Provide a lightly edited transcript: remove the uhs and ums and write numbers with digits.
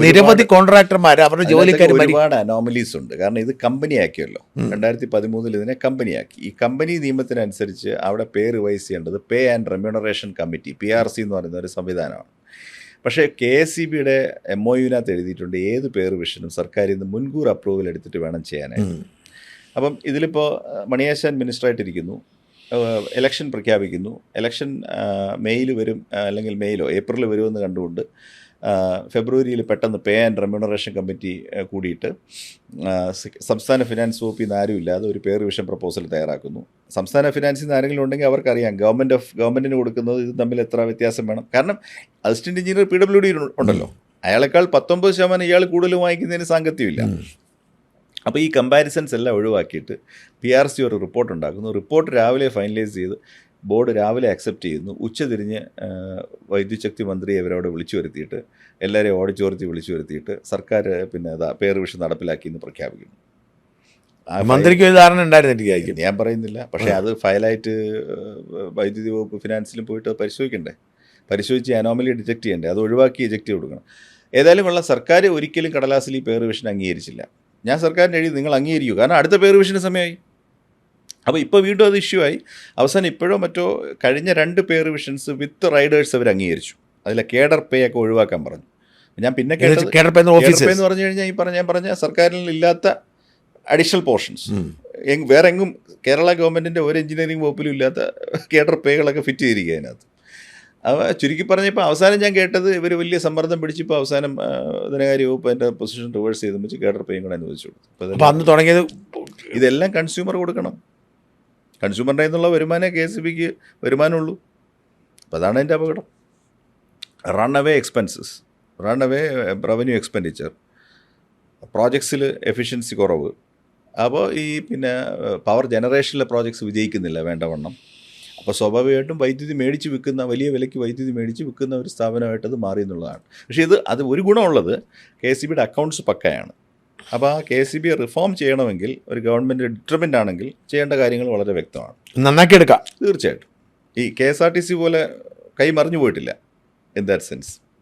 നിരവധി കോൺട്രാക്ടർമാർ അവരുടെ ജോലിക്കാർ ഒരുപാട് അനോമലീസ് ഉണ്ട്. കാരണം ഇത് കമ്പനിയാക്കിയല്ലോ, 2013 ഇതിനെ കമ്പനിയാക്കി. ഈ കമ്പനി നിയമത്തിനനുസരിച്ച് അവിടെ പേ റിവൈസ് ചെയ്യേണ്ടത് pay and remuneration committee, PRC എന്ന് പറയുന്ന ഒരു സംവിധാനമാണ്. പക്ഷേ KSEBയുടെ MOUവിനകത്ത് എഴുതിയിട്ടുണ്ട് ഏത് പേ റിവിഷനും സർക്കാരിൽ നിന്ന് മുൻകൂർ അപ്രൂവൽ എടുത്തിട്ട് വേണം ചെയ്യാനായിട്ട്. അപ്പം ഇതിലിപ്പോൾ മണിയാശാൻ മിനിസ്റ്ററായിട്ടിരിക്കുന്നു, ഇലക്ഷൻ പ്രഖ്യാപിക്കുന്നു, ഇലക്ഷൻ മെയ്യിൽ വരും, അല്ലെങ്കിൽ മെയ്യിലോ ഏപ്രിലിൽ വരുമെന്ന് കണ്ടുകൊണ്ട് ഫെബ്രുവരിയിൽ പെട്ടെന്ന് പേ ആൻഡ് റെമ്യൂണറേഷൻ കമ്മിറ്റി കൂടിയിട്ട് സംസ്ഥാന ഫിനാൻസ് വകുപ്പിൽ നിന്ന് ആരും ഇല്ലാതെ ഒരു പേ റിവിഷൻ പ്രപ്പോസൽ തയ്യാറാക്കുന്നു. സംസ്ഥാന ഫിനാൻസിൽ നിന്ന് ആരെങ്കിലും ഉണ്ടെങ്കിൽ അവർക്കറിയാം ഗവൺമെൻറ്റിന് കൊടുക്കുന്നത് ഇത് തമ്മിൽ എത്ര വ്യത്യാസം വേണം. കാരണം അസിസ്റ്റൻറ്റ് എഞ്ചിനീയർ PWD ഉണ്ടല്ലോ, അയാളെക്കാൾ 19% ഇയാൾ കൂടുതൽ വാങ്ങിക്കുന്നതിന് സാങ്കത്യമില്ല. അപ്പോൾ ഈ കമ്പാരിസൺസ് എല്ലാം ഒഴിവാക്കിയിട്ട് PRC ഒരു റിപ്പോർട്ട് ഉണ്ടാക്കുന്നു. റിപ്പോർട്ട് രാവിലെ ഫൈനലൈസ് ചെയ്ത് ബോർഡ് രാവിലെ അക്സെപ്റ്റ് ചെയ്യുന്നു. ഉച്ചതിരിഞ്ഞ് വൈദ്യുതി ശക്തി മന്ത്രിയെ ഇവരോട് വിളിച്ചു വരുത്തിയിട്ട് എല്ലാവരെയും ഓഡിറ്റോറിയത്തിൽ വിളിച്ചു വരുത്തിയിട്ട് സർക്കാർ പിന്നെ പേ റിവിഷൻ നടപ്പിലാക്കി എന്ന് പ്രഖ്യാപിക്കുന്നു. മന്ത്രിക്ക് ഒരു ധാരണ ഉണ്ടായിരുന്നില്ല, ഞാൻ പറയുന്നില്ല. പക്ഷേ അത് ഫയലായിട്ട് വൈദ്യുതി വകുപ്പ് ഫിനാൻസിലും പോയിട്ട് പരിശോധിക്കണ്ടേ, പരിശോധിച്ച് അനോമലി ഡിറ്റക്ട് ചെയ്യണ്ടേ, അത് ഒഴിവാക്കി എജക്റ്റ് കൊടുക്കണം. ഏതായാലും ഉള്ള സർക്കാർ ഒരിക്കലും കടലാസിൽ ഈ പേ റിവിഷൻ അംഗീകരിച്ചില്ല. ഞാൻ സർക്കാരിന് എഴുതി നിങ്ങൾ അംഗീകരിക്കൂ, കാരണം അടുത്ത പേ റിവിഷന് സമയമായി. അപ്പോൾ ഇപ്പോൾ വീണ്ടും അത് ഇഷ്യൂ ആയി. അവസാനം ഇപ്പോഴോ മറ്റോ കഴിഞ്ഞ 2 പേ റിവിഷൻസ് വിത്ത് റൈഡേഴ്സ് അവർ അംഗീകരിച്ചു. അതിലെ കേഡർ പേ ഒക്കെ ഒഴിവാക്കാൻ പറഞ്ഞു. ഞാൻ പിന്നെ കേഡർ പേ എന്ന് പറഞ്ഞു കഴിഞ്ഞാൽ ഞാൻ പറഞ്ഞ സർക്കാരിൽ ഇല്ലാത്ത അഡീഷണൽ പോർഷൻസ് വേറെ എങ്ങും കേരള ഗവൺമെൻറ്റിൻ്റെ ഒരു എഞ്ചിനീയറിംഗ് വകുപ്പിലും ഇല്ലാത്ത കേഡർ പേകളൊക്കെ ഫിറ്റ് ചെയ്തിരിക്കുക അതിനകത്ത്. അവ ചുരുക്കി പറഞ്ഞപ്പോൾ അവസാനം ഞാൻ കേട്ടത് ഇവർ വലിയ സമ്മർദ്ദം പിടിച്ചപ്പോൾ അവസാനം ധനകാര്യ വകുപ്പ് അതിൻ്റെ പൊസിഷൻ റിവേഴ്സ് ചെയ്ത് വെച്ച് കേഡർ പേയും കൂടെ അനുവദിച്ചു കൊടുത്തു. അപ്പോൾ അന്ന് തുടങ്ങിയത് ഇതെല്ലാം കൺസ്യൂമർ കൊടുക്കണം. കൺസ്യൂമറിൻ്റെ നിന്നുള്ള വരുമാനമേ KSEBക്ക് വരുമാനമുള്ളൂ. അപ്പോൾ അതാണ് അതിൻ്റെ അപകടം. Run away expenses, run away revenue expenditure, പ്രോജക്ട്സിൽ എഫിഷ്യൻസി കുറവ്. അപ്പോൾ ഈ പിന്നെ പവർ ജനറേഷനിലെ പ്രോജക്ട്സ് വിജയിക്കുന്നില്ല വേണ്ടവണ്ണം. അപ്പോൾ സ്വാഭാവികമായിട്ടും വൈദ്യുതി മേടിച്ച് വിൽക്കുന്ന, വലിയ വിലയ്ക്ക് വൈദ്യുതി മേടിച്ച് വിൽക്കുന്ന ഒരു സ്ഥാപനമായിട്ട് അത് മാറി എന്നുള്ളതാണ്. പക്ഷേ അത് ഒരു ഗുണമുള്ളത്, KSEBയുടെ അക്കൗണ്ട്സ് പക്കയാണ്. അപ്പോൾ ആ KSEB റിഫോം ചെയ്യണമെങ്കിൽ ഒരു ഗവൺമെൻറ് ഡിറ്റർമിൻ്റ് ആണെങ്കിൽ ചെയ്യേണ്ട കാര്യങ്ങൾ വളരെ വ്യക്തമാണ്, നന്നാക്കി എടുക്കാം. തീർച്ചയായിട്ടും. ഈ KSRTC പോലെ കൈ മറിഞ്ഞു പോയിട്ടില്ല ഇൻ ദാറ്റ് സെൻസ്.